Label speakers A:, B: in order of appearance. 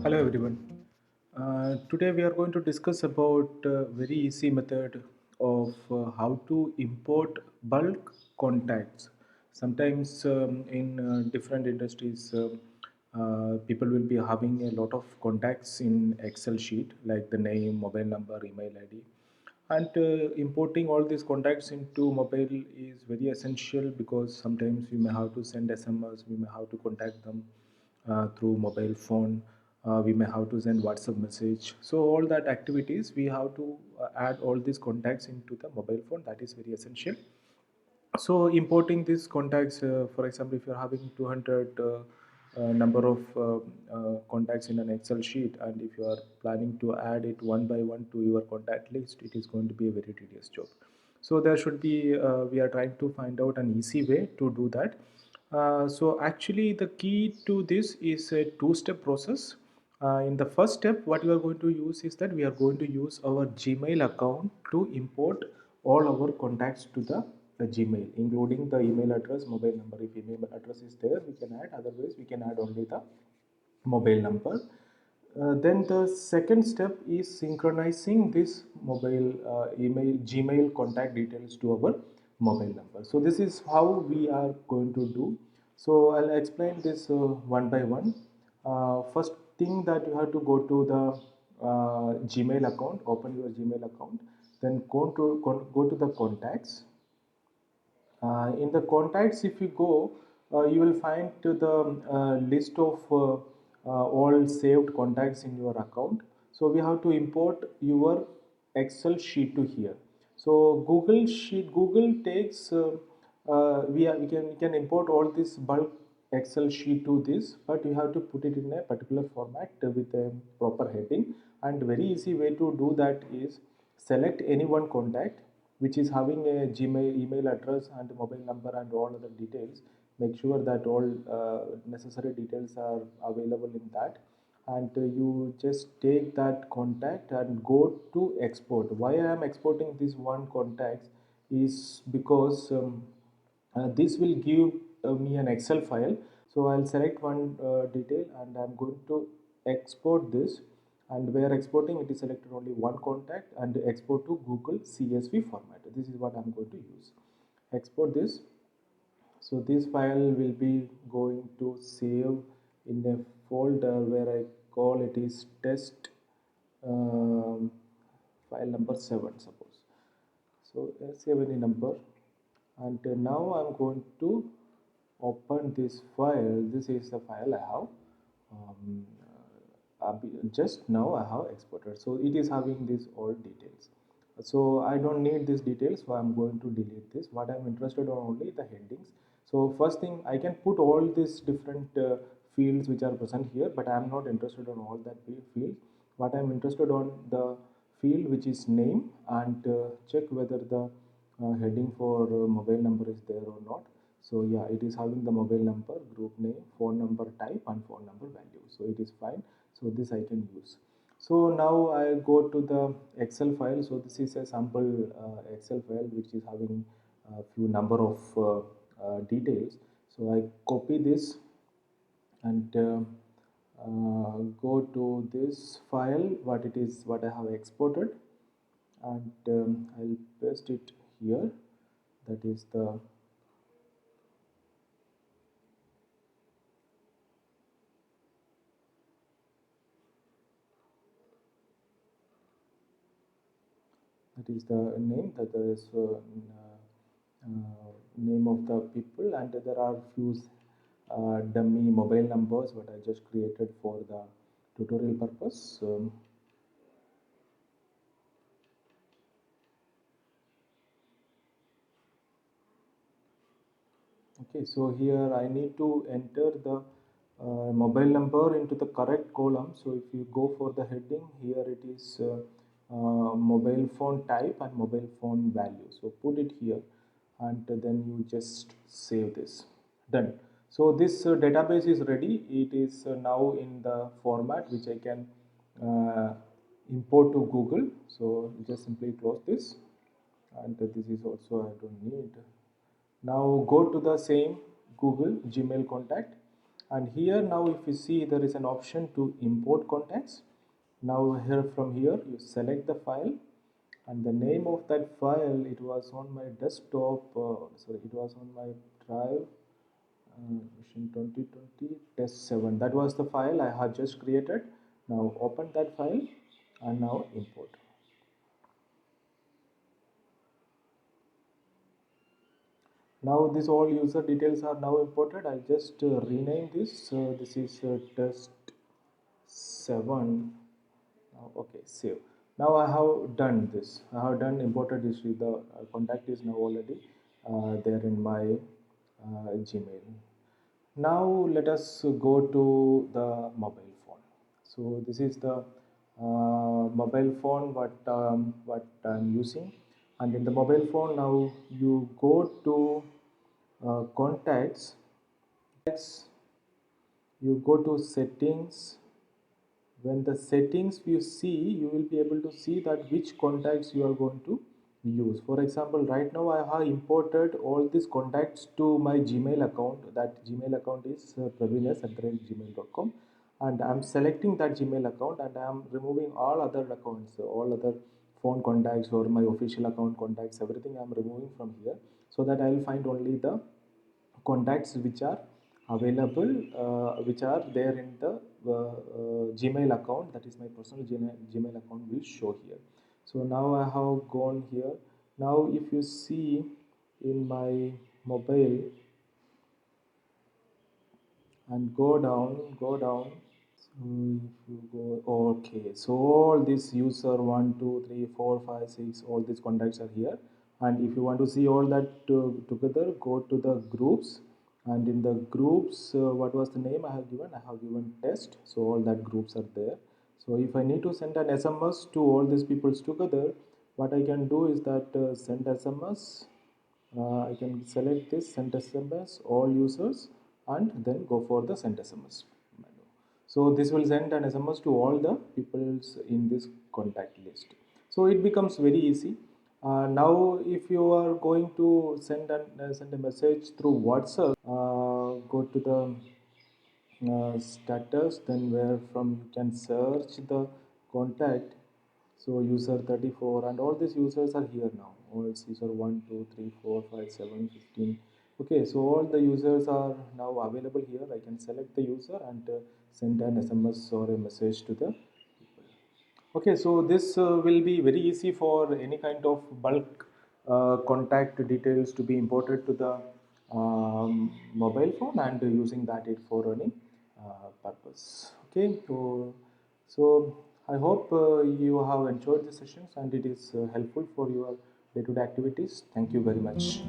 A: Hello everyone. Today we are going to discuss about a very easy method of how to import bulk contacts. Sometimes in different industries, people will be having a lot of contacts in Excel sheet like the name, mobile number, email ID, and importing all these contacts into mobile is very essential because sometimes we may have to send SMS, we may have to contact them through mobile phone, we may have to send WhatsApp message. So all that activities we have to add all these contacts into the mobile phone. That is very essential. So importing these contacts, for example, if you're having 200 number of contacts in an Excel sheet, and if you are planning to add it one by one to your contact list, it is going to be a very tedious job. So there should be, we are trying to find out an easy way to do that. So actually the key to this is a two-step process. In the first step, what we are going to use is that we are going to use our Gmail account to import all our contacts to the Gmail, including the email address, mobile number. If email address is there, we can add. Otherwise, we can add only the mobile number. Then the second step is synchronizing this mobile email Gmail contact details to our mobile number. So this is how we are going to do. So I'll explain this one by one. First thing that you have to go to the Gmail account, open your Gmail account, then go to the contacts. In the contacts, if you go, you will find the list of all saved contacts in your account. So we have to import your Excel sheet to here. So Google takes we can import all this bulk Excel sheet to this, but you have to put it in a particular format with a proper heading. And very easy way to do that is select any one contact which is having a Gmail email address and mobile number and all other details. Make sure that all necessary details are available in that, and you just take that contact and go to export. Why I am exporting this one contact is because this will give me an Excel file. So I'll select one detail and I'm going to export this, and where exporting it is selected only one contact and export to Google CSV format. This is what I'm going to use. Export this. So this file will be going to save in a folder where I call it is test um, file number 7 suppose. So save any number, and now I'm going to open this file. This is the file I have just now I have exported. So it is having these all details. So I don't need these details, so I'm going to delete this. What I'm interested on only the headings. So first thing, I can put all these different fields which are present here, but I'm not interested on all that field. What I'm interested on the field which is name, and check whether the heading for mobile number is there or not. So yeah, it is having the mobile number, group name, phone number type, and phone number value. So it is fine. So this I can use. So now I go to the Excel file. So this is a sample Excel file which is having a few number of details. So I copy this and go to this file, what it is, what I have exported, and I'll paste it here. That is the name, that there is name of the people, and there are few dummy mobile numbers what I just created for the tutorial purpose. Okay, so here I need to enter the mobile number into the correct column. So if you go for the heading, here it is mobile phone type and mobile phone value. So put it here, and then you just save this. Done. So this database is ready. It is now in the format which I can uh, import to Google. So just simply close this, and this is also I don't need. Now go to the same Google Gmail contact, And here now if you see there is an option to import contacts. Now here from here you select the file, and the name of that file, it was on my desktop, sorry, it was on my drive, version 2020 test 7. That was the file I have just created. Now open that file and now import. Now this all user details are now imported. I'll just rename this. This is test 7. Now, okay, save. Now I have done this. I have done imported history. The contact is now already there in my Gmail. Now let us go to the mobile phone. So this is the mobile phone what I'm using, and in the mobile phone now you go to contacts, you go to settings. When the settings you see, you will be able to see that which contacts you are going to use. For example, right now I have imported all these contacts to my Gmail account. That Gmail account is pravines@gmail.com, and I'm selecting that Gmail account and I'm removing all other accounts, all other phone contacts or my official account contacts, everything I'm removing from here, so that I'll find only the contacts which are available, which are there in the Gmail account. That is my personal Gmail account will show here. So now I have gone here. Now if you see in my mobile and go down. So if you go, okay, so all this user 1 2 3 4 5 6, all these contacts are here. And if you want to see all that together, go to the groups, and in the groups, what was the name I have given? I have given test, so all that groups are there. So if I need to send an SMS to all these peoples together, what I can do is that send SMS. I can select this send SMS all users, and then go for the send SMS menu. So this will send an SMS to all the peoples in this contact list. So it becomes very easy. Now if you are going to send a message through WhatsApp, go to the status, then where from you can search the contact. So user 34 and all these users are here now. All user 1 2 3 4 5 7 15. Okay, so all the users are now available here. I can select the user and send an SMS or a message to the. Okay, so this will be very easy for any kind of bulk contact details to be imported to the mobile phone, and using that it for any purpose. Okay, so I hope you have enjoyed the sessions and it is helpful for your day-to-day activities. Thank you very much.